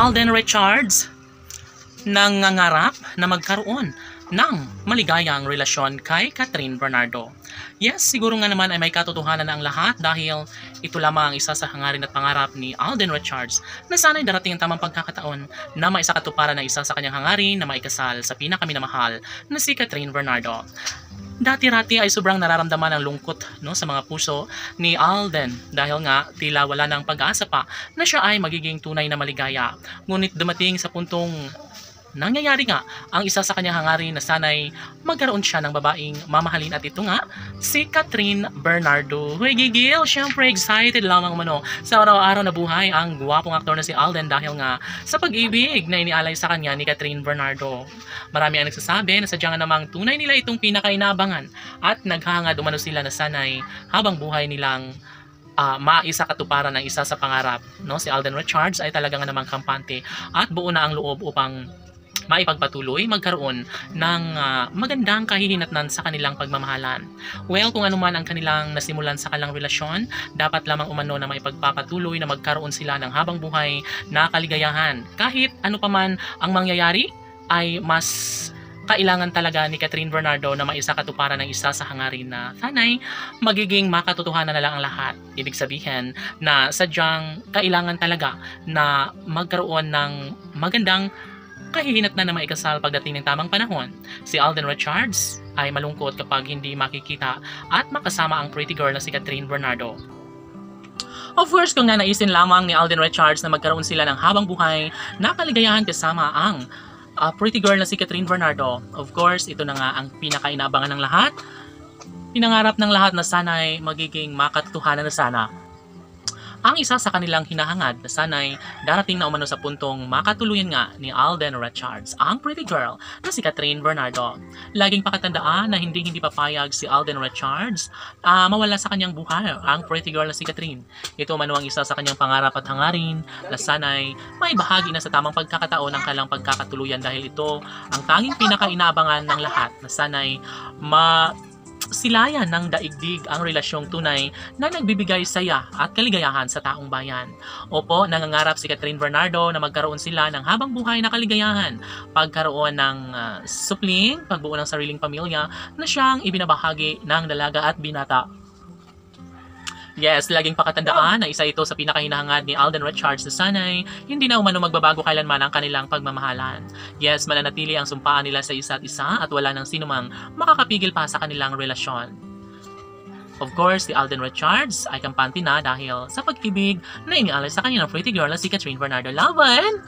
Alden Richards nangangarap na magkaroon ng maligayang relasyon kay Catherine Bernardo. Yes, siguro nga naman ay may katotohanan na ang lahat dahil ito lamang ang isa sa hangarin at pangarap ni Alden Richards na sana'y darating ang tamang pagkakataon na maisakatuparan na isa sa kanyang hangarin na maikasal sa pinakaminamahal na si Catherine Bernardo. Dati-rati ay sobrang nararamdaman ang lungkot sa mga puso ni Alden dahil nga tila wala ng pag-asa pa na siya ay magiging tunay na maligaya. Ngunit dumating sa puntong nangyayari nga ang isa sa kanyang hangarin na sana'y magkaroon siya ng babaeng mamahalin at ito nga si Catherine Bernardo. Huy, gigil! Siyempre excited lamang sa araw-araw na buhay ang gwapong aktor na si Alden dahil nga sa pag-ibig na inialay sa kanya ni Catherine Bernardo. Marami ang nagsasabi na sadyang namang tunay nila itong pinakainabangan at naghangad umano sila na sana'y habang buhay nilang maisakatuparan ng isa sa pangarap. Si Alden Richards ay talaga nga namang kampante at buo na ang loob upang maipagpatuloy magkaroon ng magandang kahihinatnan sa kanilang pagmamahalan. Well, kung ano man ang kanilang nasimulan sa kanilang relasyon, dapat lamang umano na maipagpapatuloy na magkaroon sila ng habang buhay na kaligayahan. Kahit ano pa man ang mangyayari, ay mas kailangan talaga ni Catherine Bernardo na maisakatuparan ng isa sa hangarin na sana'y magiging makatotohanan na lang ang lahat. Ibig sabihin na sadyang kailangan talaga na magkaroon ng magandang kahihinatnan na maikasal pagdating ng tamang panahon. Si Alden Richards ay malungkot kapag hindi makikita at makasama ang pretty girl na si Catherine Bernardo. Of course, kung naisin lamang ni Alden Richards na magkaroon sila ng habang buhay na kaligayahan kasama ang pretty girl na si Catherine Bernardo, of course, ito na nga ang pinakainabangan ng lahat. Pinangarap ng lahat na sana'y magiging makatotohanan na sana ang isa sa kanilang hinahangad na sana'y darating na umano sa puntong makatuluyan nga ni Alden Richards, ang pretty girl na si Catherine Bernardo. Laging pakatandaan na hindi papayag si Alden Richards mawala sa kanyang buhay ang pretty girl na si Catherine. Ito umano ang isa sa kanyang pangarap at hangarin na sana'y may bahagi na sa tamang pagkakataon ng kanilang pagkakatuluyan dahil ito ang tanging pinakainaabangan ng lahat na sana'y silayan ng daigdig ang relasyong tunay na nagbibigay saya at kaligayahan sa taong bayan. Opo, nangangarap si Catherine Bernardo na magkaroon sila ng habang buhay na kaligayahan, pagkaroon ng supling, pagbuo ng sariling pamilya na siyang ibinabahagi ng dalaga at binata. Yes, laging pakatandaan na isa ito sa pinakahinahangad ni Alden Richards na sana'y hindi na umano magbabago kailanman ang kanilang pagmamahalan. Yes, mananatili ang sumpaan nila sa isa't isa at wala nang sinumang makakapigil pa sa kanilang relasyon. Of course, si Alden Richards ay kampante na dahil sa pag-ibig na inialay sa kanya ng pretty girl na si Catherine Bernardo. Laban!